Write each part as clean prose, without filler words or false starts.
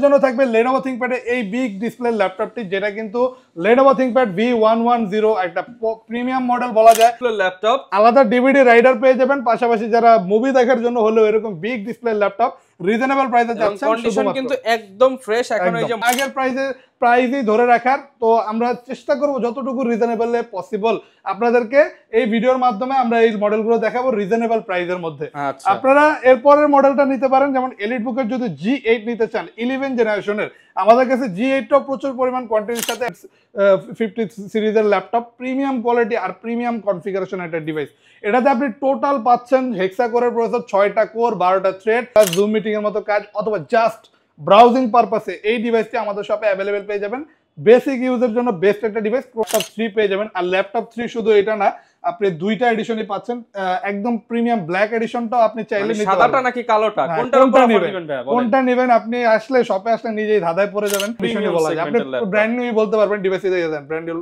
জন্য থাকবে Lenovo ThinkPad এর এই বিগ ডিসপ্লে ল্যাপটপটি, যেটা কিন্তু Lenovo ThinkPad V110 একটা প্রিমিয়াম মডেল বলা যায় ল্যাপটপ। আলাদা ডিভিডি রাইডার পেয়ে যাবেন, পাশাপাশি যারা মুভি দেখার জন্য হলেও এরকম বিগ ডিসপ্লে ল্যাপটপ রিজনেবল প্রাইসে যাচ্ছেন। কন্ডিশন কিন্তু একদম ফ্রেশ, এখন এই যে আগের প্রাইসই ধরে রাখার, তো আমরা চেষ্টা করব যতটুকু রিজনেবল পসিবল আপনাদেরকে এই ভিডিওর মাধ্যমে আমরা এই মডেলগুলো দেখাবো রিজনেবল প্রাইসের মধ্যে। আপনারা এরপরের মডেলটা নিতে পারেন, যেমন এলিটবুকের যদি G8 নিতে চান 11 জেনারেশনের, আমাদের কাছে G8টাও প্রচুর পরিমাণ কোয়ান্টিটির সাথে 50 সিরিজের ল্যাপটপ, প্রিমিয়াম কোয়ালিটি আর প্রিমিয়াম কনফিগারেশন একটা ডিভাইস। এটাতে আপনি টোটাল পাচ্ছেন হেক্সা কোরের প্রসেসর, 6টা কোর, 12টা থ্রেড, প্লাস জুম মিটিং এর মতো কাজ, অথবা জাস্ট ব্রাউজিং পারপাসে এই ডিভাইসটি আমাদের শপে অ্যাভেলেবেল পেয়ে যাবেন। বেসিক ইউজের জন্য বেস্ট একটা ডিভাইস ল্যাপটপ 3 পেয়ে যাবেন। আর ল্যাপটপ 3 শুধু এটা না, আপনি দুইটা এডিশনই পাচ্ছেন, একদম প্রিমিয়াম ব্ল্যাক এডিশনটাও আপনি চাইলে নিতে পারেন। সাদাটা নাকি কালোটা, কোনটা নেবেন? আপনি আসলে শপে আসলে নিজেই ধাঁধায় পড়ে যাবেন। এডিশনই বলা যায়, আপনি ব্র্যান্ড নিউই বলতে পারবেন, ডিভাইসে দিয়ে দেন ব্র্যান্ড নিউ।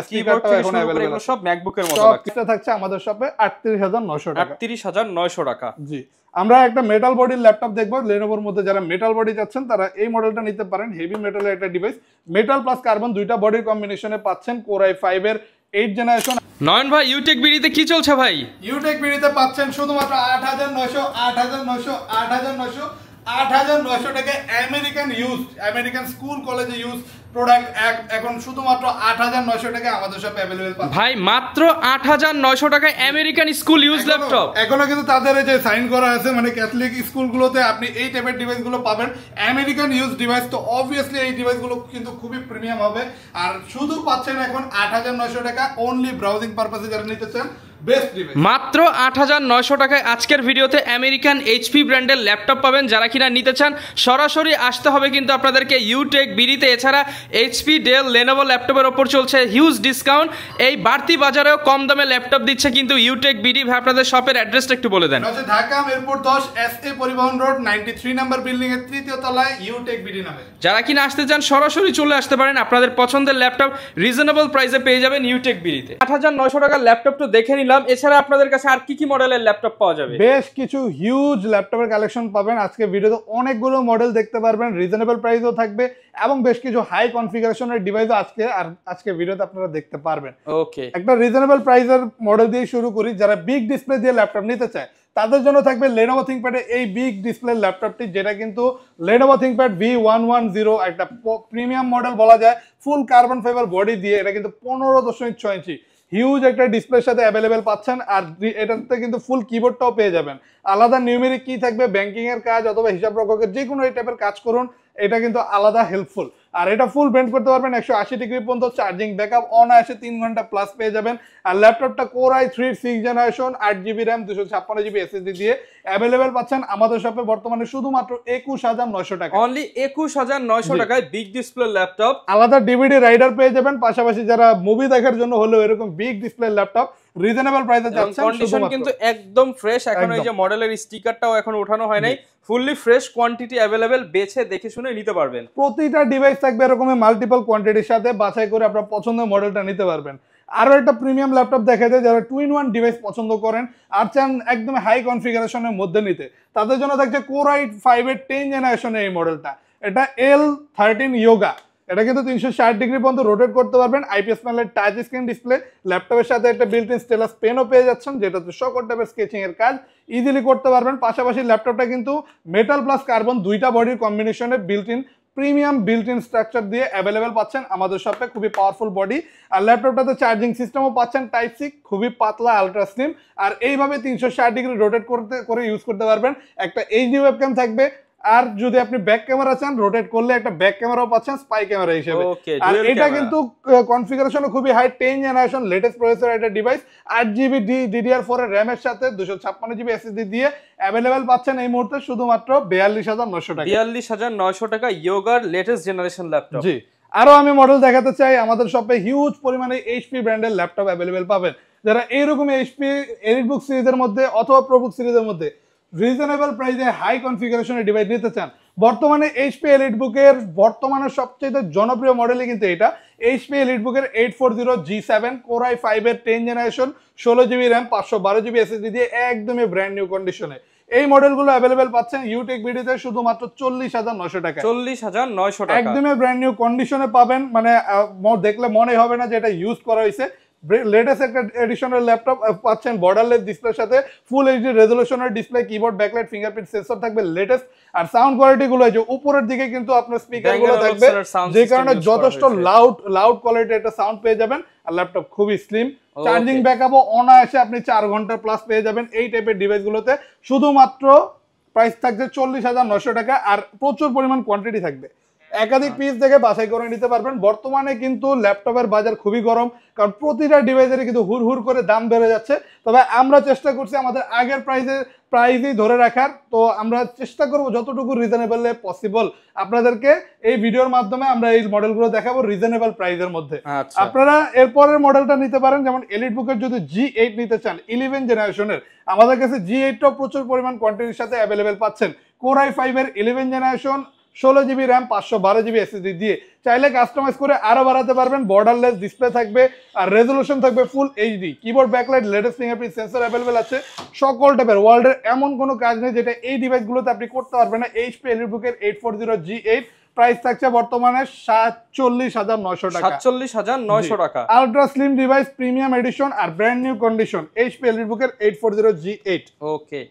স্পিকারটাও এখন অ্যাভেলেবল, সব ম্যাকবুকের মতো লাগছে। সবটা থাকছে আমাদের শপে 38900 টাকা। 38900 টাকা। জি, আমরা একটা মেটাল বডির ল্যাপটপ দেখবো Lenovoর মধ্যে। যারা মেটাল বডি চাচ্ছেন তারা এই মডেলটা নিতে পারেন। হেভি মেটালের একটা ডিভাইস, মেটাল প্লাস কার্বন দুইটা বডির কম্বিনেশনে পাচ্ছেন। Core i5 এর 8 জেনারেশন। নয়ন ভাই, ইউটেক বিডিতে কি চলছে ভাই? ইউটেক বিডিতে পাচ্ছেন শুধুমাত্র 8900 টাকা আমেরিকান ইউজ, আমেরিকান স্কুল কলেজে ইউজ প্রোডাক্ট এখন শুধুমাত্র 8900 টাকা আমাদের শপে अवेलेबल পাবেন। ভাই মাত্র 8900 টাকায় আমেরিকান স্কুল ইউজ ল্যাপটপ। এখনো কিন্তু তাদের এই যে সাইন করা আছে, মানে ক্যাথলিক স্কুলগুলোতে আপনি এই টাইপের ডিভাইসগুলো পাবেন, আমেরিকান ইউজ ডিভাইস। তো অবভিয়াসলি এই ডিভাইসগুলো কিন্তু খুবই প্রিমিয়াম হবে। আর শুধু পাচ্ছেন এখন 8900 টাকা অনলি ব্রাউজিং পারপাসে যারা নিতে চান, বেস্ট ডিভাইস মাত্র 8900 টাকায় আজকের ভিডিওতে আমেরিকান এইচপি ব্র্যান্ডের ল্যাপটপ পাবেন। যারা কিনা নিতে চান সরাসরি আসতে হবে কিন্তু আপনাদেরকে ইউটেক বিডিতে। এছাড়া এইচপি, ডেল, লেনোভো ল্যাপটপের ওপর চলছে হিউজ ডিসকাউন্ট। এই বাড়তি বাজারেও কম দামে ল্যাপটপ দিচ্ছে কিন্তু ইউটেক বিডি। ভাই আপনাদের শপের অ্যাড্রেসটা একটু বলে দেন। ঢাকা মিরপুর 10 SA পরিবহন রোড 93 নাম্বার বিল্ডিং এর তৃতীয় তলায় ইউটেক বিডি নামে। যারা কিনা আসতে চান সরাসরি চলে আসতে পারেন, আপনাদের পছন্দের ল্যাপটপ রিজনেবল প্রাইসে পেয়ে যাবেন ইউটেক বিডিতে। 8900 টাকার ল্যাপটপটা দেখে নিলাম, এছাড়া আপনাদের কাছে আর কি কি মডেলের ল্যাপটপ পাওয়া যাবে? বেশ কিছু হিউজ ল্যাপটপের কালেকশন পাবেন আজকে ভিডিওতে। অনেকগুলো মডেল দেখতে পারবেন, রিজনেবল প্রাইসও থাকবে এবং বেশ কিছু হাই কনফিগারেশনের ডিভাইসও আজকে ভিডিওতে আপনারা দেখতে পারবেন। ওকে, একটা রিজনেবল প্রাইসের মডেল দিয়ে শুরু করি। যারা বিগ ডিসপ্লে দিয়ে ল্যাপটপ নিতে চায় তাদের জন্য থাকবে Lenovo ThinkPad এর এই বিগ ডিসপ্লে ল্যাপটপটি, যেটা কিন্তু Lenovo ThinkPad V110 একটা প্রিমিয়াম মডেল বলা যায়। ফুল কার্বন ফাইবার বডি দিয়ে, এটা কিন্তু 15.6 ইঞ্চি হিউজ একটা ডিসপ্লের সাথে অ্যাভেলেবেল পাচ্ছেন। আর এটাতে কিন্তু ফুল কিবোর্ডটাও পেয়ে যাবেন। আলাদা নিউমেরিক কি থাকবে, ব্যাংকিং এর কাজ অথবা হিসাব রক্ষকের যে কোনো এই টাইপের কাজ করুন, এটা কিন্তু আলাদা হেল্পফুল। আর এটা ফুল বেন্ড করতে পারবেন 180 ডিগ্রি পর্যন্ত। চার্জিং ব্যাকআপ অনায়াসে 3 ঘন্টা প্লাস পেয়ে যাবেন। আর ল্যাপটপটা Core i3 6 generation 8GB RAM 256GB SSD দিয়ে অ্যাভেলেবেল পাচ্ছেন আমাদের শপে বর্তমানে শুধুমাত্র 21900 টাকা। অনলি 21900 টাকায় বিগ ডিসপ্লে ল্যাপটপ, আলাদা ডিভিডি রাইডার পেয়ে যাবেন, পাশাপাশি যারা মুভি দেখার জন্য হলেও এরকম বিগ ডিসপ্লে ল্যাপটপ রিজনেবল প্রাইসে যাচ্ছে। কন্ডিশন কিন্তু একদম ফ্রেশ, এখন এই যে মডেলের স্টিকারটাও এখন ওঠানো হয় নাই, ফুললি ফ্রেশ, কোয়ান্টিটি अवेलेबल, বেছে দেখে শুনে নিতে পারবেন। প্রতিটা ডিভাইস থাকবে এরকম মাল্টিপল কোয়ান্টিটির সাথে, বাছাই করে আপনার পছন্দের মডেলটা নিতে পারবেন। আরো একটা প্রিমিয়াম ল্যাপটপ দেখা যায়, যারা 2-in-1 ডিভাইস পছন্দ করেন আর চান একদম হাই কনফিগারেশনের মধ্যে নিতে, তাদের জন্য থাকছে Core i5 এর 10 জেনারেশনের এই মডেলটা। এটা L13 Yoga, এটা কিন্তু 360 ডিগ্রি পর্যন্ত রোটেট করতে পারবেন। IPS প্যানেলের টাচ স্ক্রিন ডিসপ্লে, ল্যাপটপের সাথে একটা বিল্ট ইন স্টেলাস পেনও পেয়ে যাচ্ছেন, যেটাতে সকল টাইপের স্কেচিং এর কাজ ইজিলি করতে পারবেন। পাশাপাশি ল্যাপটপটা কিন্তু মেটাল প্লাস কার্বন দুইটা বডির কম্বিনেশনে built in premium built in structure দিয়ে অ্যাভেলেবেল পাচ্ছেন আমাদের শপে। খুবই পাওয়ারফুল বডি। আর ল্যাপটপটাতে চার্জিং সিস্টেমও পাচ্ছেন টাইপ সি, খুবই পাতলা, আলট্রা স্লিম। আর এইভাবে 360 ডিগ্রি রোটেট করে ইউজ করতে পারবেন। একটা এইচডি ওয়েবক্যাম থাকবে, আর যদি আপনি ব্যাক ক্যামেরা চান রোটেট করলে একটা ব্যাক ক্যামেরাও পাচ্ছেন স্পাই ক্যামেরা হিসেবে। আর এটা কিন্তু কনফিগারেশনও খুবই হাই, 10 জেনারেশন লেটেস্ট প্রসেসর একটা ডিভাইস। 8GB DDR4 এর RAM এর সাথে 256GB SSD দিয়ে অ্যাভেলেবেল পাচ্ছেন এই মুহূর্তে শুধুমাত্র 42900 টাকা। 42900 টাকা ইয়োগার লেটেস্ট জেনারেশন ল্যাপটপ। জি, আরো আমি মডেল দেখাতে চাই। আমাদের শপে হিউজ পরিমাণে এইচপি ব্র্যান্ডের ল্যাপটপ অ্যাভেলেবেল পাবেন। যারা এইরকম এইচপি এলিটবুক সিরিজের মধ্যে অথবা প্রোবুক সিরিজের মধ্যে রিজনেবল প্রাইসে হাই কনফিগারেশনের ডিভাইস নিতে চান, বর্তমানে এইচপি এলিটবুকের বর্তমানে সবচেয়ে জনপ্রিয় মডেলই কিন্তু এটা। এইচপি এলিটবুকের 840 G7 Core i5 এর 10 generation 16GB RAM 512GB SSD দিয়ে একদমই ব্র্যান্ড নিউ কন্ডিশনে এই মডেলগুলো অ্যাভেলেবেল পাচ্ছেন ইউটেক বিডিতে শুধুমাত্র 40,900 টাকা। 40,900 টাকা একদমই ব্র্যান্ড নিউ কন্ডিশনে পাবেন, মানে দেখলে মনে হবে না যে এটা ইউজ করা হয়েছে। লেটেস্ট একটা এডিশনের ল্যাপটপ পাচ্ছেন বর্ডারলেস ডিসপ্লের সাথে, ফুল এইচডি রেজোলিউশনের display, keyboard, backlight, fingerprint sensor থাকবে লেটেস্ট। আর সাউন্ড কোয়ালিটি গুলো যে উপরের দিকে কিন্তু আপনার স্পিকার গুলো থাকবে, যে কারণে যথেষ্ট লাউড কোয়ালিটির একটা সাউন্ড পেয়ে যাবেন। আর ল্যাপটপ খুবই স্লিম, চার্জিং ব্যাকআপও অনায়াসে আপনি 4 ঘন্টা প্লাস পেয়ে যাবেন এই টাইপের ডিভাইস গুলোতে। শুধুমাত্র প্রাইস থাকছে 40,900 টাকা, আর প্রচুর পরিমাণ কোয়ান্টিটি থাকবে, একাধিক পিস থেকে বাছাই করে নিতে পারবেন। বর্তমানে কিন্তু ল্যাপটপের বাজার খুবই গরম, কারণ প্রতিটা ডিভাইসের কিন্তু হুড় করে দাম বেড়ে যাচ্ছে। তবে আমরা চেষ্টা করছি আমাদের আগের প্রাইসই ধরে রাখার। তো আমরা চেষ্টা করব যতটুকু রিজনেবল পসিবল আপনাদেরকে এই ভিডিওর মাধ্যমে আমরা এই মডেলগুলো দেখাবো রিজনেবল প্রাইসের মধ্যে। আপনারা এরপরের মডেলটা নিতে পারেন, যেমন এলিট বুকের যদি G8 নিতে চান 11 জেনারেশনের, আমাদের কাছে G8টাও প্রচুর পরিমাণ কোয়ান্টিটির সাথে অ্যাভেলেবেল পাচ্ছেন। Core i5 এর 11 generation, 16 GB RAM, 512 GB SSD দিয়ে চাইলে কাস্টমাইজ করে আরো বাড়াতে পারবেন। বর্ডারলেস ডিসপ্লে থাকবে, আর রেজোলিউশন থাকবে full HD, keyboard, backlight, latest fingerprint sensor available আছে। সকল টাইপের ওয়ার্ল্ডের এমন কোনো কাজ নেই যেটা এই ডিভাইসগুলোতে আপনি করতে পারবেন না। HP এলিটবুকের 840 G8 প্রাইস থাকছে বর্তমানে 47,900 টাকা। 47,900 টাকা। Ultra slim device, premium edition আর ব্র্যান্ড নিউ কন্ডিশন HP এলিটবুকের 840 G8। ওকে,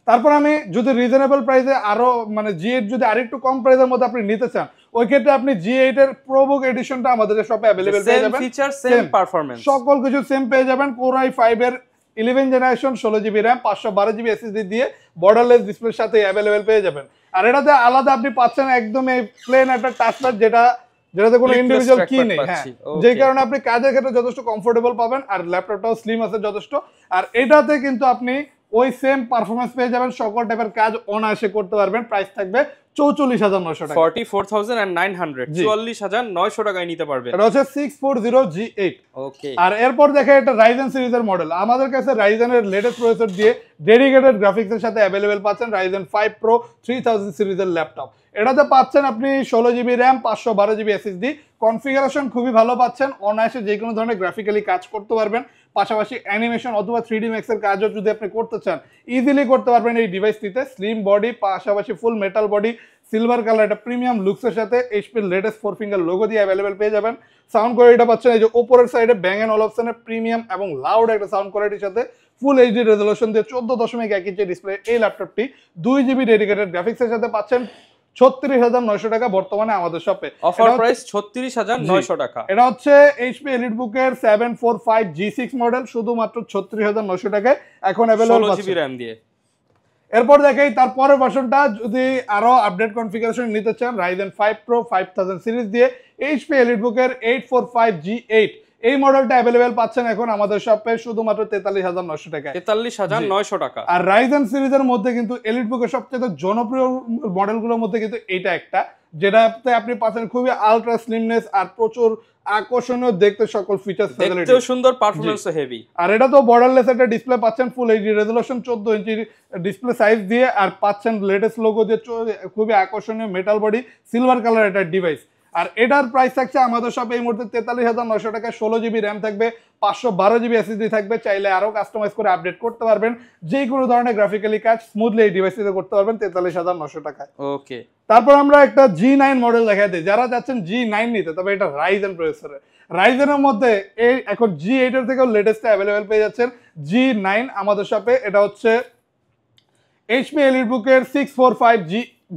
তারপর আমি যদি রিজনেবল প্রাইসে আরো মানে G8 যদি আরেকটু কম প্রাইসের মধ্যে আপনি নিতে চান, ওই ক্ষেত্রে আপনি G8 এর প্রোবুক এডিশনটা আমাদের শপে अवेलेबल পেয়ে যাবেন। সেম ফিচার, সেম পারফরম্যান্স, সকল কিছু সেম পেয়ে যাবেন। Core i5 এর 11 generation, 16 GB RAM, 512 GB SSD দিয়ে বর্ডারলেস ডিসপ্লের সাথে अवेलेबल পেয়ে যাবেন। আর এটাতে আলাদা আপনি পাচ্ছেন একদম এই প্লেন একটা টাচপ্যাড, যেটাতে কোনো ইন্ডিভিজুয়াল কি নেই। হ্যাঁ, যে কারণে আপনি কাজের ক্ষেত্রে যথেষ্ট কমফোর্টেবল পাবেন, আর ল্যাপটপটাও স্লিম আছে যথেষ্ট। আর এটাতে কিন্তু আপনি ওই সেম পারফরম্যান্স পেয়ে যাবেন, সকল টাইপের কাজ অনায়াসে করতে পারবেন। প্রাইস থাকবে 44,900 টাকা। 44,900, 44,900 টাকায় নিতে পারবেন। এটা হচ্ছে 640 G8। ওকে, আর এরপর দেখে এটা রাইজেন সিরিজের মডেল। আমাদের কাছে রাইজেনের লেটেস্ট প্রসেসর দিয়ে ডেডিকেটেড গ্রাফিক্সের সাথে অ্যাভেলেবেল পাচ্ছেন রাইজেন 5 Pro 3000 সিরিজের ল্যাপটপ। এটাতে পাচ্ছেন আপনি 16 GB RAM, 512 GB SSD, configuration খুবই ভালো পাচ্ছেন, অনায়াসে যে কোনো ধরনের গ্রাফিক্যালি কাজ করতে পারবেন। পাশাপাশি অ্যানিমেশন অথবা 3D Max এর কাজও যদি আপনি করতে চান ইজিলি করতে পারবেন এই ডিভাইসটিতে। স্লিম বডি, পাশাপাশি ফুল মেটাল বডি, সিলভার কালার, একটা প্রিমিয়াম লুকসের সাথে HP লেটেস্ট 4 ফিঙ্গার লোগো দিয়ে অ্যাভেলেবেল পেয়ে যাবেন। সাউন্ড কোয়ালিটিটা পাচ্ছেন এই যে উপরের সাইডে ব্যাং এন্ড অলপশনের প্রিমিয়াম এবং লাউড একটা সাউন্ড কোয়ালিটির সাথে ফুল এইচডি রেজোলিউশন দিয়ে 14.1 ইঞ্চি ডিসপ্লে এই ল্যাপটপটি 2 জিবি ডেডিকেটেড গ্রাফিক্সের সাথে পাচ্ছেন 36,900 টাকা বর্তমানে আমাদের শপে। অফার প্রাইস 36,900 টাকা। এটা হচ্ছে HP এলিটবুকের 745 G6 মডেল, শুধুমাত্র 36,900 টাকায় এখন अवेलेबल 16 জিবি র্যাম দিয়ে। এরপর দেখাই তারপরের ভার্সনটা, যদি আরো আপডেট কনফিগারেশন নিতে চান Ryzen 5 Pro 5000 সিরিজ দিয়ে HP এলিটবুকের 845 G8 এই মডেলটা अवेलेबल পাচ্ছেন এখন আমাদের শপে শুধুমাত্র 43,900 টাকায়। 43,900 টাকা। আর রাইজেন সিরিজের মধ্যে কিন্তু এলিটবুকের সবচেয়ে জনপ্রিয় মডেলগুলোর মধ্যে কিন্তু এইটা একটা, যেটাতে আপনি পাচ্ছেন খুবই আলট্রা স্লিমনেস আর প্রচুর আকর্ষণীয় দেখতে সকল ফিচার্স, দেখতেও সুন্দর, পারফরম্যান্সও হেভি। আর এটা তো বর্ডারলেস একটা ডিসপ্লে পাচ্ছেন, full HD resolution 14 inch display size দিয়ে, আর পাচ্ছেন লেটেস্ট লোগো দিয়ে খুবই আকর্ষণীয় মেটাল বডি, সিলভার কালার একটা ডিভাইস। আর এটার প্রাইস থাকছে আমাদের শপে এই মুহূর্তে 43,900 টাকা। 16 জিবি র্যাম থাকবে, 512 জিবি এসএসডি থাকবে, চাইলে আরো কাস্টমাইজ করে আপডেট করতে পারবেন। যে কোনো ধরনের গ্রাফিক্যালি কাজ স্মুথলি এই ডিভাইসটিতে করতে পারবেন 43,900 টাকায়। ওকে, তারপর আমরা একটা G9 মডেল দেখাই দিই, যারা চাচ্ছেন G9 নিতে, তবে এটা রাইজেন প্রসেসরের। রাইজেনের মধ্যে এই এখন G8 এর থেকেও লেটেস্ট অ্যাভেলেবেল পেয়ে যাচ্ছেন G9 আমাদের শপে। এটা হচ্ছে HP এলিটবুকের 645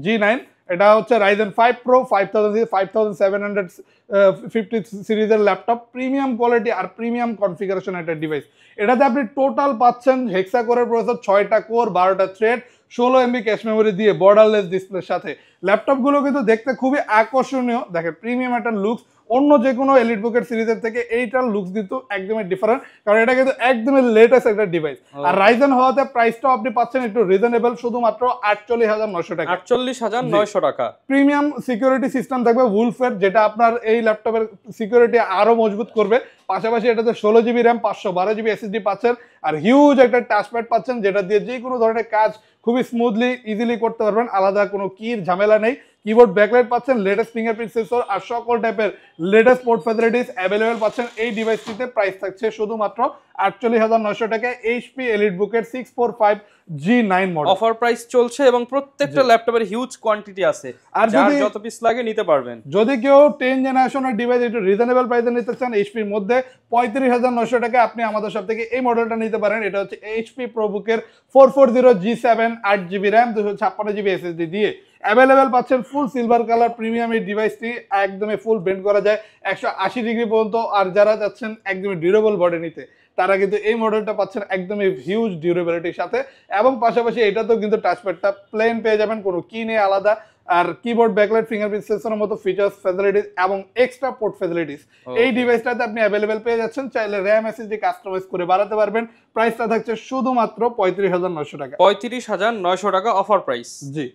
G9। এটা হচ্ছে Ryzen 5 Pro 5750 সিরিজের ল্যাপটপ, প্রিমিয়াম কোয়ালিটি আর প্রিমিয়াম কনফিগারেশন একটা ডিভাইস। এটাতে আপনি টোটাল পাচ্ছেন হেক্সা কোরের প্রসেসর, 6টা কোর, 12টা থ্রেড, 16 MB ক্যাশ মেমোরি দিয়ে বর্ডারলেস ডিসপ্লের সাথে। ল্যাপটপগুলো কিন্তু দেখতে খুবই আকর্ষণীয়, দেখেন প্রিমিয়াম একটা লুকস। অন্য যে কোনো এলিটবুকের সিরিজের থেকে এইটার লুকস কিন্তু একদমই ডিফারেন্ট, কারণ এটা কিন্তু একদমই লেটেস্ট একটা ডিভাইস। আর রাইজেন হওয়াতে প্রাইসটাও আপনি পাচ্ছেন একটু রিজনেবল, শুধুমাত্র 48,900 টাকা। 48,900 টাকা। প্রিমিয়াম সিকিউরিটি সিস্টেম থাকবে উলফের, যেটা আপনার এই ল্যাপটপের সিকিউরিটি আরো মজবুত করবে। পাশাপাশি এটাতে 16 জিবি র্যাম, 512 জিবি এসএসডি পাচ্ছেন, আর হিউজ একটা টাচপ্যাড পাচ্ছেন, যেটা দিয়ে যে কোনো ধরনের কাজ খুবই স্মুথলি ইজিলি করতে পারবেন। আলাদা কোনো কির ঝামেলা নেই, কিবোর্ড ব্যাকলাইট পাচ্ছেন, লেটেস্ট ফিঙ্গারপ্রিন্ট সেন্সর আর সকল টাইপের লেটেস্ট পোর্ট ফ্যাসিলিটিস অ্যাভেলেবেল পাচ্ছেন এই ডিভাইসটিতে। প্রাইস থাকছে শুধুমাত্র 48,900 টাকায় এইচপি এলিটবুকের 645G9 মডেল। অফার প্রাইস চলছে এবং প্রত্যেকটা ল্যাপটপের হিউজ কোয়ান্টিটি আছে, আর যদি যত পিস লাগে নিতে পারবেন। যদি কেউ 10 জেনারেশনের ডিভাইস একটু রিজনেবল প্রাইসে নিতে চান এইচপির মধ্যে 35,900 টাকা আপনি আমাদের সব থেকে এই মডেলটা নিতে পারেন। এটা হচ্ছে এইচপি প্রোবুকের 440G7 8GB RAM 256GB SSD দিয়ে অ্যাভেলেবেল পাচ্ছেন। ফুল সিলভার কালার প্রিমিয়াম এই ডিভাইসটি, একদমই ফুল বেন্ড করা যায় 180 ডিগ্রি পর্যন্ত। আর যারা যাচ্ছেন একদমই ডিউরেবল বডি নিতে তারা কিন্তু এই মডেলটা পাচ্ছেন একদমই হিউজ ডিউরেবিলিটির সাথে, এবং পাশাপাশি এটাতেও কিন্তু টাচপ্যাডটা প্লেন পেয়ে যাবেন, কোনো কি নেই আলাদা। আর কিবোর্ড ব্যাকলাইট ফিঙ্গারপ্রিন্ট সেন্সরের মতো ফিচার্স ফ্যাসিলিটিস এবং এক্সট্রা পোর্ট ফ্যাসিলিটিস এই ডিভাইসটাতে আপনি অ্যাভেলেবেল পেয়ে যাচ্ছেন। চাইলে র্যাম এসএসডি কাস্টমাইজ করে বাড়াতে পারবেন। প্রাইসটা থাকছে শুধুমাত্র 35,900 টাকা। 35,900 টাকা অফার প্রাইস। জি।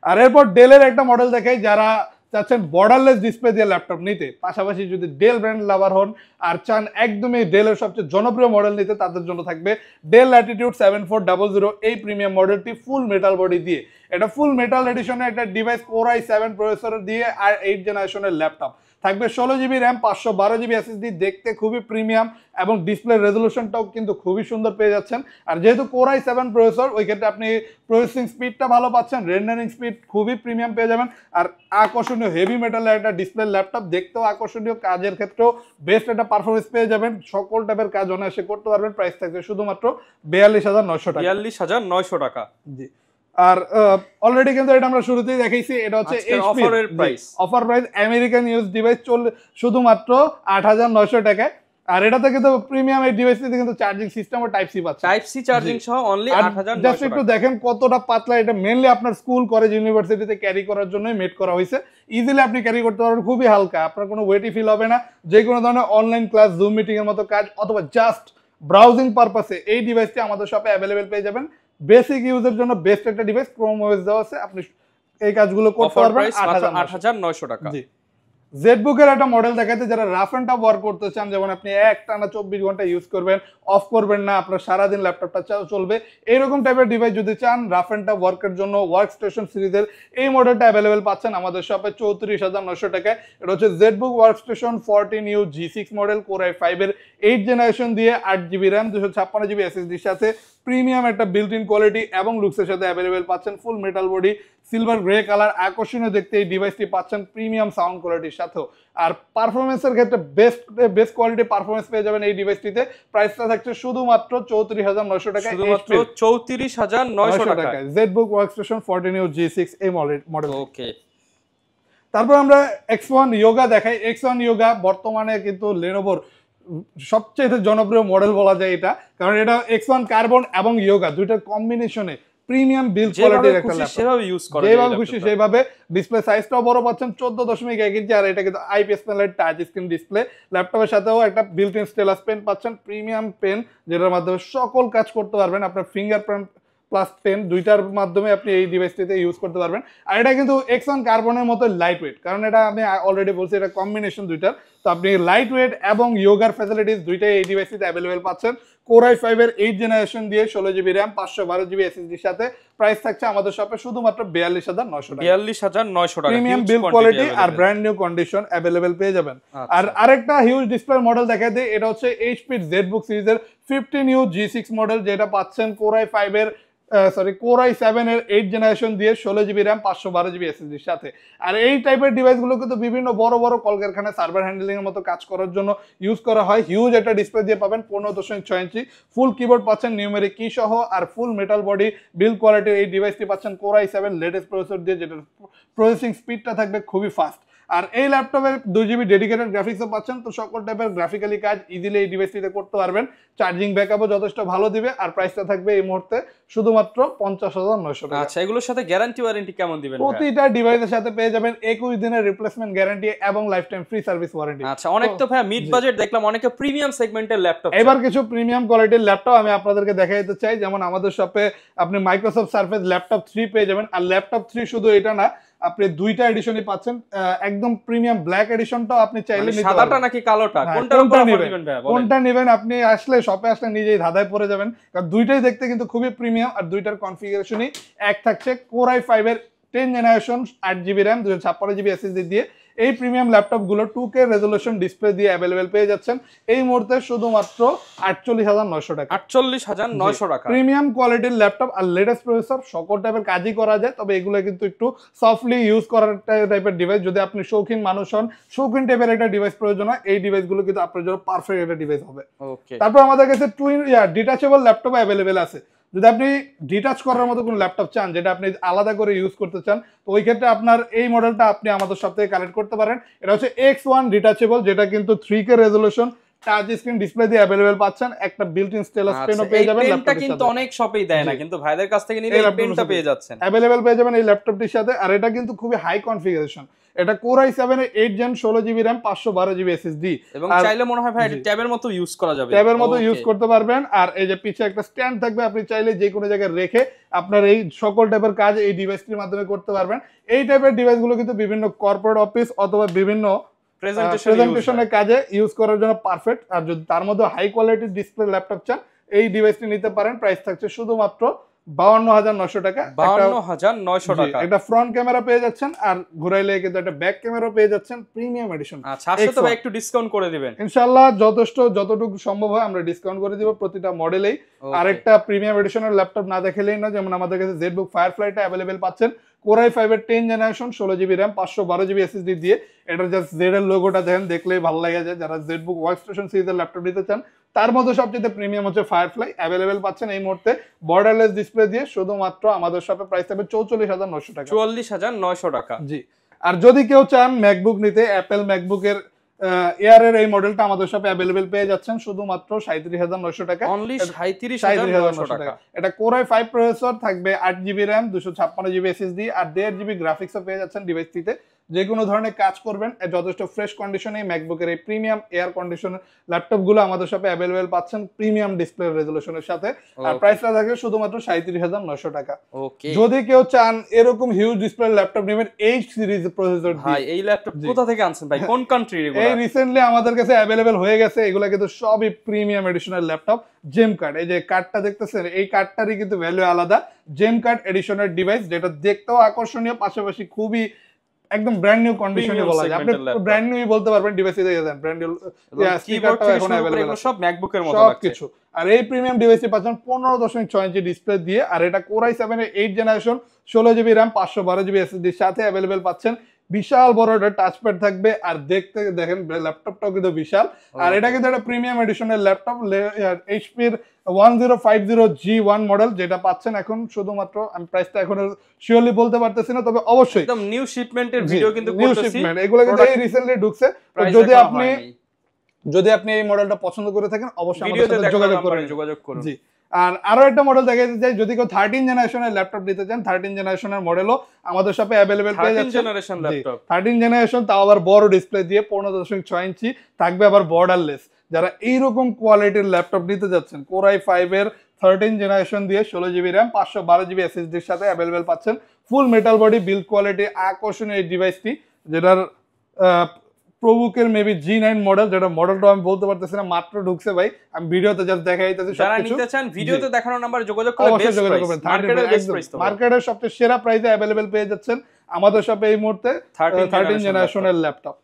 আর এরপর ডেলের একটা মডেল দেখাই, যারা চাচ্ছেন বর্ডারলেস ডিসপ্লে দিয়ে ল্যাপটপ নিতে, পাশাপাশি যদি ডেল ব্র্যান্ড লাভার হন আর চান একদমই ডেলের সবচেয়ে জনপ্রিয় মডেল নিতে, তাদের জন্য থাকবে ডেল ল্যাটিটিউড 7400 এই প্রিমিয়াম মডেলটি ফুল মেটাল বডি দিয়ে। এটা ফুল মেটাল এডিশনের একটা ডিভাইস, কোর i7 প্রসেসর দিয়ে আর 8 জেনারেশনের ল্যাপটপ। থাকবে 16GB র্যাম 512GB এসএসডি, দেখতে খুবই প্রিমিয়াম এবং ডিসপ্লে রেজলিউশনটাও কিন্তু খুবই সুন্দর পেয়ে যাচ্ছেন। আর যেহেতু কোর i7 প্রসেসর, ওই ক্ষেত্রে আপনি প্রসেসিং স্পিডটা ভালো পাচ্ছেন, রেন্ডারিং স্পিড খুবই প্রিমিয়াম পেয়ে যাবেন। আর আকর্ষণীয় হেভি মেটালের একটা ডিসপ্লে ল্যাপটপ, দেখতেও আকর্ষণীয়, কাজের ক্ষেত্রেও বেস্ট একটা পারফরমেন্স পেয়ে যাবেন, সকল টাইপের কাজ অনায়াসে করতে পারবেন। প্রাইস থাকছে শুধুমাত্র 42,900 টাকা। 42,900 টাকা। জি। আর অলরেডি কিন্তু এটা আমরা শুরুতেই দেখাইছি, এটা হচ্ছে অফারের price. Offer price American use device শুধুমাত্র 8,900 টাকায়। আর এটাতে কিন্তু প্রিমিয়াম এই ডিভাইসটিতে কিন্তু চার্জিং সিস্টেম ও টাইপ সি পাচ্ছেন, টাইপ সি চার্জিং সহ অনলি 8,900 জাস্ট একটু দেখেন কতটা পাতলা। এটা মেইনলি আপনার স্কুল কলেজ ইউনিভার্সিটিতে ক্যারি করার জন্যই মেড করা হয়েছে। ইজিলি আপনি ক্যারি করতে পারবেন, খুবই হালকা, আপনার কোনো ওয়েটই ফিল হবে না। যে কোনো ধরনের অনলাইন ক্লাস, জুম মিটিং এর মতো কাজ অথবা জাস্ট ব্রাউজিং পারপাসে এই ডিভাইসটি আমাদের শপে অ্যাভেলেবেল পেয়ে যাবেন। বেসিক ইউজের জন্য বেস্ট একটা ডিভাইস, ক্রোম ওএস দেওয়া আছে, আপনি এই কাজগুলো করতে পারবেন। 8,900 টাকা। জি। জেটবুকের একটা মডেল দেখাতে, যারা রাফ এন্ড টাফ ওয়ার্ক করতে চান, যেমন আপনি একটানা 24 ঘন্টা ইউজ করবেন, অফ করবেন না, আপনার সারাদিন ল্যাপটপটা চলবে, এইরকম টাইপের ডিভাইস যদি চান রাফ এন্ড টাফ ওয়ার্কের জন্য, ওয়ার্ক স্টেশন সিরিজের এই মডেলটা অ্যাভেলেবেল পাচ্ছেন আমাদের শপে 34,900 টাকায়। এটা হচ্ছে Jetbook work station 14U G6 model, core i5 এর 8 জেনারেশন দিয়ে 8GB র্যাম 256GB এসএসডির সাথে প্রিমিয়াম একটা বিল্ট ইন কোয়ালিটি এবং লুকসের সাথে অ্যাভেলেবেল পাচ্ছেন। ফুল metal body, silver grey colour, আকর্ষণীয় দেখতে এই ডিভাইসটি পাচ্ছেন প্রিমিয়াম সাউন্ড কোয়ালিটির সাথেও। আর পারফরমেন্সের ক্ষেত্রে বেস্ট কোয়ালিটি পারফরমেন্স পেয়ে যাবেন এই ডিভাইসটিতে। প্রাইসটা থাকছে শুধুমাত্র 34,900 টাকা। শুধুমাত্র 34,900 টাকা জেটবুক ওয়ার্কস্টেশন 14U G6 এই মডেল। ওকে। তারপর আমরা X1 Yoga দেখাই। X1 Yoga বর্তমানে কিন্তু লেনোভোর সবচেয়ে জনপ্রিয় মডেল বলা যায় এটা, কারণ এটা X1 কার্বন এবং Yoga দুইটার কম্বিনেশনে প্রিমিয়াম বিল্ড কোয়ালিটির একটা ল্যাপটপ, সেভাবে ইউজ করা যায়, যেভাবে খুশি সেভাবে। ডিসপ্লে সাইজটাও বড় পাচ্ছেন 14.1 ইঞ্চি, আর এটা কিন্তু আইপিএস প্যানেলের টাচ স্ক্রিন ডিসপ্লে। ল্যাপটপের সাথেও একটা বিল্ট ইন স্টেলাস পেন পাচ্ছেন, প্রিমিয়াম পেন, যেটার মাধ্যমে সকল কাজ করতে পারবেন। আপনার ফিঙ্গারপ্রিন্ট প্লাস পেন দুইটার মাধ্যমে আপনি এই ডিভাইসটিতে ইউজ করতে পারবেন। আর এটা কিন্তু X1 কার্বনের মতো লাইট ওয়েট, কারণ এটা আমি অলরেডি বলছি এটা কম্বিনেশন দুইটার, তো আপনি লাইট ওয়েট এবং যোগার ফ্যাসিলিটিস দুইটাই এই ডিভাইসটিতে অ্যাভেলেবেল পাচ্ছেন। কোর i5 এর 8 জেনারেশন দিয়ে 16GB র্যাম 512GB এসএসডির সাথে। প্রাইস থাকছে আমাদের শপে শুধুমাত্র 42,900 টাকা। 42,900 টাকা প্রিমিয়াম বিল্ড কোয়ালিটি আর ব্র্যান্ড নিউ কন্ডিশন অ্যাভেলেবেল পেয়ে যাবেন। আর আরেকটা হিউজ ডিসপ্লে মডেল দেখাই দিই, এটা হচ্ছে HP ZBook সিরিজের 15U G6 মডেল, যেটা পাচ্ছেন কোর i7 এর 8 জেনারেশন দিয়ে 16GB র্যাম 512GB এসএসডির সাথে। আর এই টাইপের ডিভাইসগুলো কিন্তু বিভিন্ন বড় বড় কলকারখানায় সার্ভার হ্যান্ডলিং এর মতো কাজ করার জন্য ইউজ করা হয়। হিউজ একটা ডিসপ্লে দিয়ে পাবেন 15.6 ইঞ্চি, ফুল কিবোর্ড পাচ্ছেন নিউমেরিক কি সহ, আর ফুল মেটাল বডি বিল্ড কোয়ালিটির এই ডিভাইসটি পাচ্ছেন কোর i7 লেটেস্ট প্রসেসর দিয়ে, যেটার প্রসেসিং স্পিডটা থাকবে খুবই ফাস্ট। আর এই ল্যাপটপের 2GB ডেডিকেটেড গ্রাফিক্সও পাচ্ছেন, তো সকল টাইপের গ্রাফিক্যালি কাজ ইজিলি এই ডিভাইসটিতে করতে পারবেন। চার্জিং ব্যাকআপও যথেষ্ট ভালো দিবে। আর প্রাইসটা থাকবে এই মুহূর্তে শুধুমাত্র 50,900 টাকা। আচ্ছা, এগুলোর সাথে গ্যারান্টি ওয়ারেন্টি কেমন দিবেন? প্রতিটা ডিভাইসের সাথে পেয়ে যাবেন 21 দিনের রিপ্লেসমেন্ট গ্যারান্টি এবং life time free service warranty. আচ্ছা, অনেক তো ভাই মিড বাজেট দেখলাম, অনেকে প্রিমিয়াম সেগমেন্টের ল্যাপটপ। এবার কিছু প্রিমিয়াম কোয়ালিটির ল্যাপটপ আমি আপনাদেরকে দেখাই দিতে চাই। যেমন আমাদের শপে আপনি মাইক্রোসফট সারফেস ল্যাপটপ 3 পেয়ে যাবেন। আর ল্যাপটপ 3 শুধু এটা না, আপনি দুইটা এডিশনই পাচ্ছেন। একদম প্রিমিয়াম ব্ল্যাক এডিশনটাও আপনি চাইলে নিতে পারেন। সাদাটা নাকি কালোটা, কোনটার উপর অফার দিবেন ভাই? কোনটা নেবেন আপনি আসলে শপে আসলে নিজেই ধাঁধায় পড়ে যাবেন, কারণ দুইটাই দেখতে কিন্তু খুবই প্রিমিয়াম। আর দুইটার কনফিগারেশনই এক থাকছে। কোর i5 এর 10 generation 8GB RAM 256GB SSD দিয়ে এই প্রিমিয়াম ল্যাপটপগুলো 2K রেজোলিউশন ডিসপ্লে দিয়ে অ্যাভেলেবেল পেয়ে যাচ্ছেন এই মুহূর্তে শুধুমাত্র 48,900 টাকা। 48,900 টাকা প্রিমিয়াম কোয়ালিটির ল্যাপটপ আর লেটেস্ট প্রসেসর সকল টাইপের কাজই করা যায়, তবে এগুলো কিন্তু একটু সফটলি ইউজ করার টাইপের ডিভাইস। যদি আপনি শৌখিন মানুষ হন, শৌখিন টাইপের একটা ডিভাইস প্রয়োজন হয়, এই ডিভাইসগুলো কিন্তু আপনার জন্য পারফেক্ট একটা ডিভাইস হবে। তারপর আমাদের কাছে ডিটাচেবল ল্যাপটপ অ্যাভেলেবেল আছে। যদি আপনি ডিটাচ করার মতো কোনো ল্যাপটপ চান যেটা আপনি আলাদা করে ইউজ করতে চান, তো ওই ক্ষেত্রে আপনার এই মডেলটা আপনি আমাদের সব থেকে কালেক্ট করতে পারেন। এটা হচ্ছে X1 ডিটাচেবল, যেটা কিন্তু 3K resolution touch screen display দিয়ে অ্যাভেলেবেল পাচ্ছেন। একটা বিল্ট ইন স্টাইলাস পেনও পেয়ে যাবেন। পেনটা কিন্তু অনেক শপেই দেয় না, কিন্তু ভাইদের কাছ থেকে নিলে এই পেনটা পেয়ে যাচ্ছেন, অ্যাভেলেবেল পেয়ে যাবেন এই ল্যাপটপটির সাথে। আর এটা কিন্তু খুবই হাই কনফিগারেশন, এটা Core i7 এর 8 Gen 16GB RAM 512GB SSD, এবং চাইলে মনে হয় ভাই এটা ট্যাবের মতো ইউজ করা যাবে, ট্যাবের মতো ইউজ করতে পারবেন। আর এই যে পিছে একটা স্ট্যান্ড থাকবে, আপনি চাইলে যে কোনো জায়গায় রেখে আপনার এই সকল টাইপের কাজ এই ডিভাইসটির মাধ্যমে করতে পারবেন। এই টাইপের ডিভাইসগুলো কিন্তু বিভিন্ন কর্পোরেট অফিস অথবা বিভিন্ন প্রেজেন্টেশনের কাজে ইউজ করার জন্য পারফেক্ট। আর যদি তার মধ্যে হাই কোয়ালিটির ডিসপ্লে ল্যাপটপ চান, এই ডিভাইসটি নিতে পারেন। প্রাইস থাকছে শুধুমাত্র 52,900 টাকা। 52,900 টাকা। একটা ফ্রন্ট ক্যামেরা পেয়ে যাচ্ছেন, আর ঘুরাইলে কিন্তু একটা ব্যাক ক্যামেরা পেয়ে যাচ্ছেন প্রিমিয়াম এডিশন। আচ্ছা, আসলে তো একটু ডিসকাউন্ট করে দিবেন ইনশাআল্লাহ, যতটুকু সম্ভব হয় আমরা ডিসকাউন্ট করে দিব প্রতিটা মডেলেই। আরেকটা প্রিমিয়াম এডিশনের ল্যাপটপ না দেখালেই না, যেমন আমাদের কাছে ZBook Fireflyটা অ্যাভেলেবেল পাচ্ছেন Core i5 এর 10 generation 16GB RAM 512GB SSD দিয়ে। এটা জাস্ট Z এর লোগোটা দেখলেই ভালো লাগে যায়। যারা ZBook Workstation সিরিজের ল্যাপটপ নিতে চান, তার মধ্যে সবচেয়ে প্রিমিয়াম হচ্ছে Firefly, অ্যাভেলেবেল পাচ্ছেন এই মুহূর্তে বর্ডারলেস ডিসপ্লে দিয়ে শুধুমাত্র আমাদের শপে। প্রাইস থাকবে 44,900 টাকা। 44,900 টাকা। জি। আর যদি কেউ চান ম্যাকবুক নিতে, অ্যাপেল ম্যাকবুকের এয়ারের এই মডেলটা আমাদের শপে অ্যাভেলেবেল পেয়ে যাচ্ছেন শুধুমাত্র 37,900 টাকা। অনলি 37,900 টাকা। এটা Core i5 প্রসেসর থাকবে, 8GB RAM 256GB SSD আর 1.5GB গ্রাফিক্সও পেয়ে যাচ্ছেন ডিভাইসটিতে। যে কোনো ধরনের কাজ করবেন যথেষ্ট ফ্রেশ কন্ডিশনে ম্যাকবুকের এই প্রিমিয়াম এয়ার কন্ডিশনের ল্যাপটপগুলো আমাদের শপে অ্যাভেলেবেল পাচ্ছেন প্রিমিয়াম ডিসপ্লে রেজোলিউশনের সাথে। আর প্রাইসটা থাকে শুধুমাত্র 37,900 টাকা। ওকে। যদি কেউ চান এরকম হিউজ ডিসপ্লে ল্যাপটপ নেবেন H সিরিজ প্রসেসর দিয়ে, ভাই এই ল্যাপটপ কোথা থেকে আনছেন ভাই, কোন কান্ট্রি এগুলো? এই রিসেন্টলি আমাদের কাছে অ্যাভেলেবেল হয়ে গেছে। এগুলা কিন্তু সবই প্রিমিয়াম এডিশনের ল্যাপটপ। জেম কার্ড, এই যে কার্ডটা দেখতেছেন, এই কার্ডটারই কিন্তু ভ্যালু আলাদা। জেম কার্ড এডিশনের ডিভাইস, যেটা দেখতেও আকর্ষণীয়, পাশাপাশি খুবই একদম ব্র্যান্ড নিউ কন্ডিশনে বলা যায়। আপনি ব্র্যান্ড নিউই বলতে পারবেন ডিভাইসে দেখে দেন। ব্র্যান্ড নিউ স্পিকারটাও এখন अवेलेबल আছে, সব ম্যাকবুকের মতো সব লাগছে কিছু। আর এই প্রিমিয়াম ডিভাইসটি পাচ্ছেন 15.6 ইঞ্চি ডিসপ্লে দিয়ে। আর এটা Core i7 এর 8 generation 16GB RAM 512GB SSD এর সাথে अवेलेबल পাচ্ছেন। বিশাল বড় একটা টাচপ্যাড থাকবে, আর দেখতে দেখেন ল্যাপটপটাও কিন্তু বিশাল। আর এটা কিন্তু একটা প্রিমিয়াম এডিশনের ল্যাপটপ, HP এর 1050G1 মডেল, যেটা পাচ্ছেন এখন শুধুমাত্র, আমি প্রাইসটা এখন শিওরলি বলতে পারতেছি না, তবে অবশ্যই একদম নিউ শিপমেন্টের ভিডিও কিন্তু নিউ করতেছি, শিপমেন্ট এগুলো কিন্তু এই রিসেন্টলি ঢুকছে। যদি আপনি এই মডেলটা পছন্দ করে থাকেন, অবশ্যই আমাদের সাথে যোগাযোগ করুন। জি। আর আরো একটা মডেল দেখাতে চাই, যদি কেউ 13 জেনারেশনের ল্যাপটপ নিতে চান, 13 জেনারেশনের মডেলও আমাদের শপে अवेलेबल পেয়ে যাচ্ছে। 13 জেনারেশন, তাও আবার বড় ডিসপ্লে দিয়ে 15.6 ইঞ্চি থাকবে, আবার বর্ডারলেস। যারা এইরকম কোয়ালিটির ল্যাপটপ নিতে যাচ্ছেন, Core i5 এর 13 জেনারেশন দিয়ে 16GB RAM 512GB SSD এর সাথে अवेलेबल পাচ্ছেন। ফুল মেটাল বডি বিল্ড কোয়ালিটি আকর্ষণীয় এই ডিভাইসটি, যেটার প্রবুকের মেবি G9 মডেল, যেটা মডেলটা আমি বলতে পারতেছি না, মাত্র ঢুকছে ভাই, আমি ভিডিওতে জাস্ট দেখাই দিতেছি। যারা নিতে চান ভিডিওতে দেখানো নাম্বারে যোগাযোগ করলে বেস্ট প্রাইস, মার্কেটের সবচেয়ে সেরা প্রাইসে अवेलेबल পেয়ে যাচ্ছেন আমাদের শপে এই মুহূর্তে 13 জেনারেশনের ল্যাপটপ।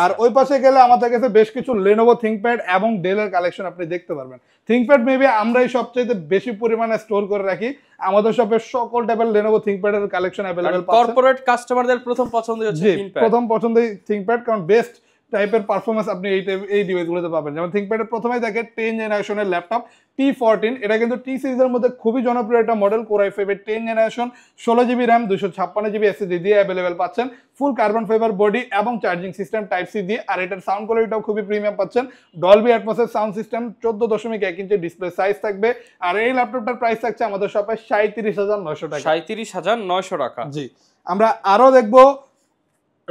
আর ওই পাশে গেলে আমাদের কাছে বেশ কিছু Lenovo ThinkPad এবং Dell এর কালেকশন আপনি দেখতে পারবেন। ThinkPad মেবি আমরাই সবচেয়ে বেশি পরিমাণে স্টোর করে রাখি। আমাদের শপে সকল টাইপের Lenovo ThinkPad এর কালেকশন अवेलेबल পাচ্ছেন। কর্পোরেট কাস্টমারদের প্রথম পছন্দ হচ্ছে ThinkPad, প্রথম পছন্দই ThinkPad, কারণ বেস্ট টাইপের পারফরম্যান্স আপনি এই ডিভাইসগুলোতে পাবেন। যেমন ThinkPad এর প্রথমেই থাকে 10 জেনারেশনের ল্যাপটপ P14, এটা কিন্তু T সিরিজের মধ্যে খুবই জনপ্রিয় একটা মডেল। Core i5 এর 10 generation 16GB RAM 256GB SSD দিয়ে अवेलेबल পাচ্ছেন। ফুল কার্বন ফাইবার বডি এবং চার্জিং সিস্টেম টাইপ সি দিয়ে। আর এটার সাউন্ড কোয়ালিটিটাও খুবই প্রিমিয়াম পাচ্ছেন। Dolby অ্যাটমসের sound system, 14.1 inch display size থাকবে। আর এই ল্যাপটপটার প্রাইস থাকছে আমাদের শপে 37,900 টাকা। 37,900 টাকা। জি। আমরা আরো দেখবো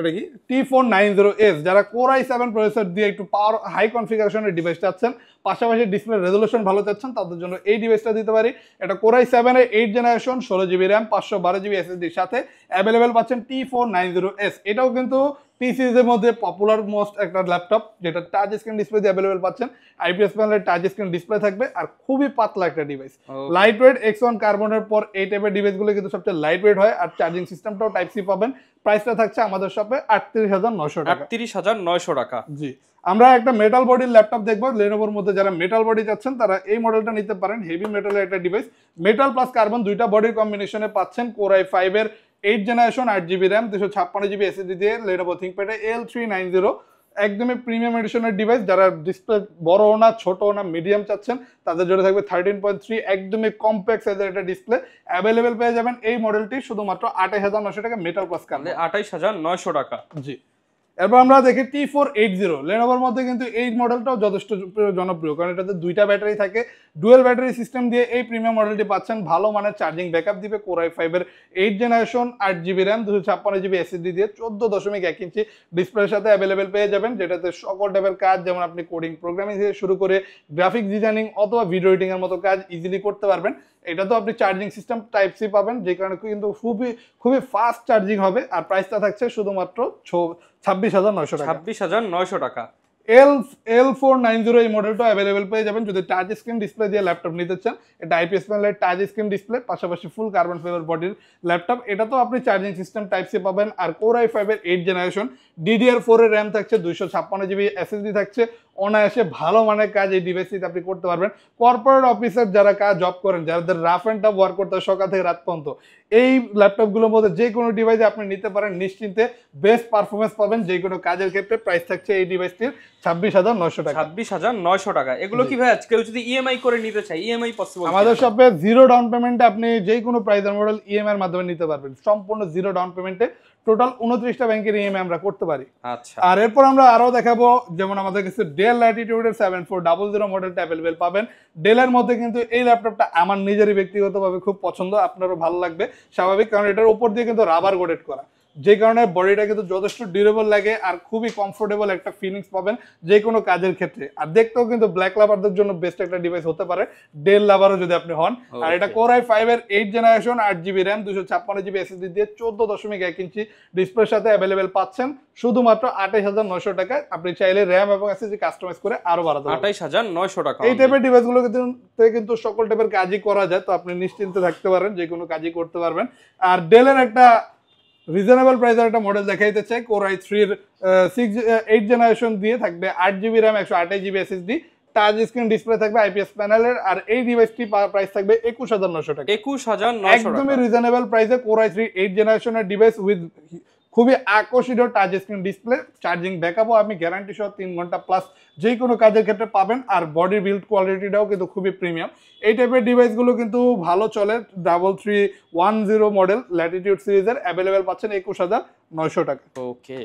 এটা কি T490S, যারা Core i7 প্রসেসর দিয়ে একটু পাওয়ার হাই কনফিগারেশনের ডিভাইস চাচ্ছেন, পাশাপাশি ডিসপ্লে রেজলিউশন ভালো চাচ্ছেন, তাদের জন্য এই ডিভাইসটা দিতে পারি। এটা Core i7 এর 8 generation, 16GB RAM, 512GB SSD এর সাথে অ্যাভেলেবেল পাচ্ছেন T490S। এটাও কিন্তু পি সিরিজের মধ্যে পপুলার মোস্ট একটা ল্যাপটপ, যেটা টাচ স্ক্রিন ডিসপ্লে দিয়ে অ্যাভেলেবেল পাচ্ছেন। আইপিএস প্যানেলের টাচ স্ক্রিন ডিসপ্লে থাকবে আর খুবই পাতলা একটা ডিভাইস। লাইট ওয়েট X1 কার্বনের পর এই টাইপের ডিভাইসগুলো কিন্তু সবচেয়ে লাইট ওয়েট হয়, আর চার্জিং সিস্টেমটাও টাইপ সি পাবেন। প্রাইসটা থাকছে আমাদের শপে 38,900 টাকা। 38,900 টাকা। জি, আমরা একটা মেটাল বডির ল্যাপটপ দেখবো। লেনোভোর মধ্যে যারা মেটাল বডি চাচ্ছেন তারা এই মডেলটা নিতে পারেন। হেভি মেটালের একটা ডিভাইস, মেটাল প্লাস কার্বন দুইটা বডির কম্বিনেশনে পাচ্ছেন। Core i5 এর 8 generation, 8GB RAM, 256GB SSD দিয়ে লেনোভো থিংকপ্যাড L390, একদমই প্রিমিয়াম এডিশনের ডিভাইস। যারা ডিসপ্লে বড় না, ছোট না, মিডিয়াম চাচ্ছেন, তাদের জন্য থাকবে 13.3, একদমই কম্প্যাক্ট সাইজের একটা ডিসপ্লে। অ্যাভেলেবেল পেয়ে যাবেন এই মডেলটি শুধুমাত্র 28,900 টাকা, মেটাল প্লাস কার্বন। 28,900 টাকা। জি, এরপর আমরা দেখি T480। লেনোভোর মধ্যে কিন্তু এই মডেলটাও যথেষ্ট জনপ্রিয়, কারণ এটাতে দুইটা ব্যাটারি থাকে। ডুয়েল ব্যাটারি সিস্টেম দিয়ে এই প্রিমিয়াম মডেলটি পাচ্ছেন। ভালো মানের চার্জিং ব্যাকআপ দিবে। Core i5 এর 8 generation, 8GB RAM, 256GB SSD দিয়ে 14.1 ইঞ্চি ডিসপ্লের সাথে অ্যাভেলেবেল পেয়ে যাবেন, যেটাতে সকল টাইপের কাজ, যেমন আপনি কোডিং, প্রোগ্রামিং থেকে শুরু করে গ্রাফিক্স ডিজাইনিং অথবা ভিডিও এডিটিং এর মতো কাজ ইজিলি করতে পারবেন। এটা তো আপনি চার্জিং সিস্টেম টাইপ সি পাবেন, যে কারণে কিন্তু খুবই ফাস্ট চার্জিং হবে। আর প্রাইসটা থাকছে শুধুমাত্র 26,900 টাকা। 26,900 টাকা। L490 এই মডেলটা অ্যাভেলেবেল পেয়ে যাবেন যদি টাচ স্ক্রিন ডিসপ্লে দিয়ে ল্যাপটপ নিতে চান। এটা আইপিএস প্যানেলের টাচ স্ক্রিন ডিসপ্লে, পাশাপাশি ফুল কার্বন ফাইবার বডির ল্যাপটপ। এটা তো আপনি চার্জিং সিস্টেম টাইপ সি পাবেন। আর Core i5 এর 8 জেনারেশন, DDR4 এর র্যাম থাকছে, 256GB SSD থাকছে। অনায়াসে ভালো মানের কাজ এই ডিভাইসটিতে আপনি করতে পারবেন। কর্পোরেট অফিসের যারা জব করেন, যাদের রাফ অ্যান্ড টাফ ওয়ার্ক করতে হয় সকাল থেকে রাত পর্যন্ত, এই ল্যাপটপগুলোর মধ্যে যে কোনো ডিভাইসে আপনি নিতে পারেন, নিশ্চিন্তে বেস্ট পারফরমেন্স পাবেন যে কোনো কাজের ক্ষেত্রে। প্রাইস থাকছে এই ডিভাইসটির 26,900 টাকা। 26,900 টাকা। এগুলো কি ভাই কেউ যদি ইএমআই করে নিতে চায়, ইএমআই পসিবল? আমাদের শপে জিরো ডাউন পেমেন্টে আপনি যে কোনো প্রাইসের মডেল ইএমআই এর মাধ্যমে নিতে পারবেন, সম্পূর্ণ জিরো ডাউন পেমেন্টে। টোটাল 29টা ব্যাংকের ইএমআই আমরা করতে পারি। আচ্ছা, আর এরপর আমরা আরো দেখাবো, যেমন আমাদের কাছে ডেল ল্যাটিটিউডের 7400 মডেলটা অ্যাভেলেবেল পাবেন। ডেলের মধ্যে কিন্তু এই ল্যাপটপটা আমার নিজেরই ব্যক্তিগতভাবে খুব পছন্দ, আপনারও ভালো লাগবে স্বাভাবিক, কারণ এটার উপর দিয়ে কিন্তু রাবার কোটেড করা, যে কারণে বডিটা কিন্তু যথেষ্ট ডিউরেবল লাগে আর খুবই কমফোর্টেবল একটা ফিলিংস পাবেন যে কোনো কাজের ক্ষেত্রে। আর দেখতেও কিন্তু ব্ল্যাক লাভারদের জন্য বেস্ট একটা ডিভাইস হতে পারে, ডেল লাভারও যদি আপনি হন। আর এটা Core i5 এর 8 generation, 8GB RAM, 256GB SSD দিয়ে 14.1 ইঞ্চি ডিসপ্লের সাথে অ্যাভেলেবেল পাচ্ছেন শুধুমাত্র 28,900 টাকায়। আপনি চাইলে RAM এবং SSD কাস্টমাইজ করে আরো বাড়াতে পারেন। 28,900 টাকা। এই টাইপের ডিভাইসগুলো কিন্তু সকল টাইপের কাজই করা যায়, তো আপনি নিশ্চিন্তে থাকতে পারেন, যে কোনো কাজই করতে পারবেন। আর ডেলের একটা রিজনেবল প্রাইসের একটা মডেল দেখাইতে চাই। Core i3 এর 8 জেনারেশন দিয়ে থাকবে 8GB RAM, 128GB SSD, touch screen display থাকবে আইপিএস প্যানেলের। আর এই ডিভাইসটি প্রাইস থাকবে 21,900 টাকা। 21,900 একদমই রিজনেবল প্রাইসে Core i3 8 জেনারেশনের ডিভাইস উইথ খুবই আকর্ষণীয় টাচ স্ক্রিন ডিসপ্লে, চার্জিং ব্যাকআপও আপনি গ্যারান্টি সহ 3 ঘন্টা প্লাস যে কোনো কাজের ক্ষেত্রে পাবেন। আর বডি বিল্ড কোয়ালিটিটাও কিন্তু খুবই প্রিমিয়াম। এই টাইপের ডিভাইসগুলো কিন্তু ভালো চলে। 3310 মডেল ল্যাটিটিউড সিরিজের অ্যাভেলেবেল পাচ্ছেন 21,900 টাকা। ওকে,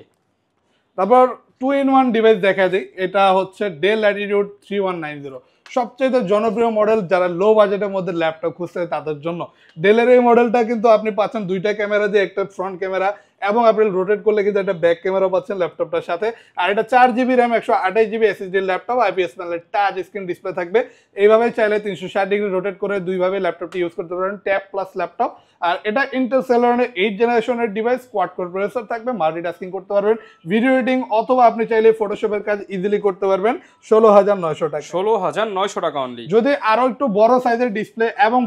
তারপর 2-in-1 ডিভাইস দেখা দিই। এটা হচ্ছে ডেল ল্যাটিটিউড 3190, সবচেয়ে জনপ্রিয় মডেল যারা লো বাজেটের মধ্যে ল্যাপটপ খুঁজছে তাদের জন্য। ডেলের এই মডেলটা কিন্তু আপনি পাচ্ছেন দুইটা ক্যামেরা দিয়ে, একটা ফ্রন্ট ক্যামেরা এবং আপনি রোটেট করলে কিন্তু একটা ব্যাক ক্যামেরা পাচ্ছেন ল্যাপটপটার সাথে। আর এটা 4GB RAM, 128GB SSD laptop, IPS প্যানেলের টাচ স্ক্রিন ডিসপ্লে থাকবে। এইভাবে চাইলে 360 ডিগ্রি রোটেট করে দুইভাবে ল্যাপটপটি ইউজ করতে পারেন, ট্যাব প্লাস ল্যাপটপ। আর এটা ইন্টেল সেলেরনের 8 জেনারেশনের ডিভাইস, কোয়াড কোর প্রসেসর থাকবে, মাল্টিটাস্কিং করতে পারবেন, ভিডিও এডিটিং অথবা আপনি চাইলে ফটোশপের কাজ ইজিলি করতে পারবেন। 16,900 টাকা। 16,900 টাকা অনলি। যদি আরো একটু বড় সাইজের ডিসপ্লে এবং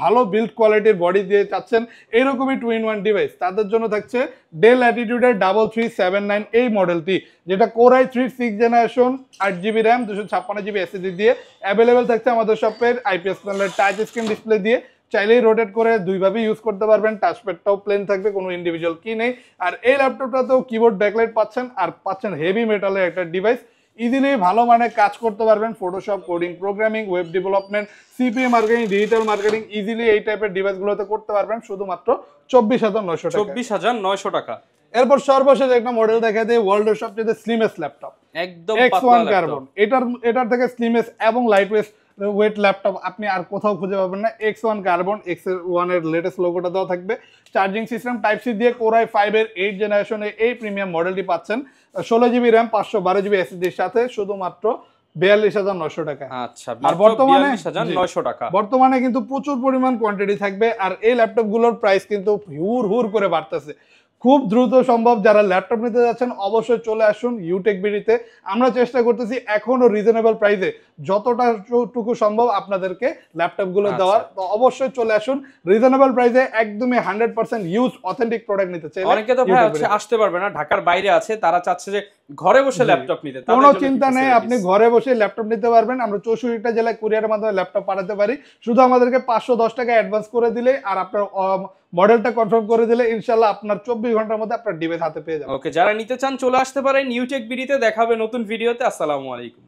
ভালো বিল্ড কোয়ালিটির বডি দিয়ে চাচ্ছেন এইরকমই 2-in-1 ডিভাইস, তাদের জন্য থাকছে ডেল ল্যাটিটিউডের 3379 এই মডেলটি, যেটা Core i3 6 generation, 8GB RAM, 256GB SSD দিয়ে অ্যাভেলেবেল থাকছে আমাদের শপের আইপিএস প্যানেলের টাচ স্ক্রিন ডিসপ্লে দিয়ে। চাইলেই রোটেট করে দুইভাবে ইউজ করতে পারবেন, টাচপ্যাডটাও প্লেন থাকবে, কোনো ইন্ডিভিজুয়াল কি নেই। আর এই ল্যাপটপটাতেও কিবোর্ড ব্যাকলাইট পাচ্ছেন, আর পাচ্ছেন হেভি মেটালের একটা ডিভাইস। ইজিলি ভালো মানে কাজ করতে পারবেন, Photoshop, coding, programming, web development, CPA marketing, digital marketing, easily এই টাইপের ডিভাইসগুলোতে করতে পারবেন শুধুমাত্র 24,900 টাকা। 24,900 টাকা। এরপর সর্বশেষ একটা মডেল দেখা দেয় ওয়ার্ল্ডের সবচেয়ে স্লিমেস্ট ল্যাপটপ, একদম X1 কার্বন। এটার থেকে স্লিমেস্ট এবং লাইটওয়েট ওয়েট ল্যাপটপ আপনি আর কোথাও খুঁজে পাবেন না। X1 কার্বন X1 এর লেটেস্ট লোগোটা দেওয়া থাকবে। চার্জিং সিস্টেম টাইপ সি দিয়ে Core i5 এর 8 জেনারেশনে এই প্রিমিয়াম মডেলটি পাচ্ছেন 16GB RAM 512GB SSD এর সাথে শুধুমাত্র 42,900 টাকা। আচ্ছা, আর বর্তমানে 42,900 টাকা। বর্তমানে কিন্তু প্রচুর পরিমাণ কোয়ান্টিটি থাকবে আর এই ল্যাপটপগুলোর প্রাইস কিন্তু হুর করে বাড়তেছে। খুব দ্রুত সম্ভব যারা ল্যাপটপ নিতে যাচ্ছেন অবশ্যই চলে আসুন ইউটেক বিডিতে। আমরা চেষ্টা করতেছি এখনো রিজনেবল প্রাইসে যতটা টুকু সম্ভব আপনাদেরকে ল্যাপটপগুলো দেওয়ার। তো অবশ্যই চলে আসুন রিজনেবল প্রাইসে, একদমই 100% ইউজ অথেন্টিক প্রোডাক্ট নিতে চাইলে। অনেকে তো ভাই হচ্ছে আসতে পারবে না, ঢাকার বাইরে আছে, তারা চাচ্ছে যে ঘরে বসে ল্যাপটপ নিতে। কোনো চিন্তা নেই, আপনি ঘরে বসে ল্যাপটপ নিতে পারবেন। আমরা 64টা জেলায় কুরিয়ারের মাধ্যমে ল্যাপটপ পাঠাতে পারি। শুধু আমাদেরকে 510 টাকা অ্যাডভান্স করে দিলে আর আপনার মডেলটা কনফার্ম করে দিলে ইনশাআল্লাহ আপনার 24 ঘন্টার মধ্যে আপনার ডিভাইস হাতে পেয়ে যাবেন। ওকে, যারা নিতে চান চলে আসতে পারেন ইউটেক বিডিতে। দেখাবে নতুন ভিডিওতে। আসসালামু আলাইকুম।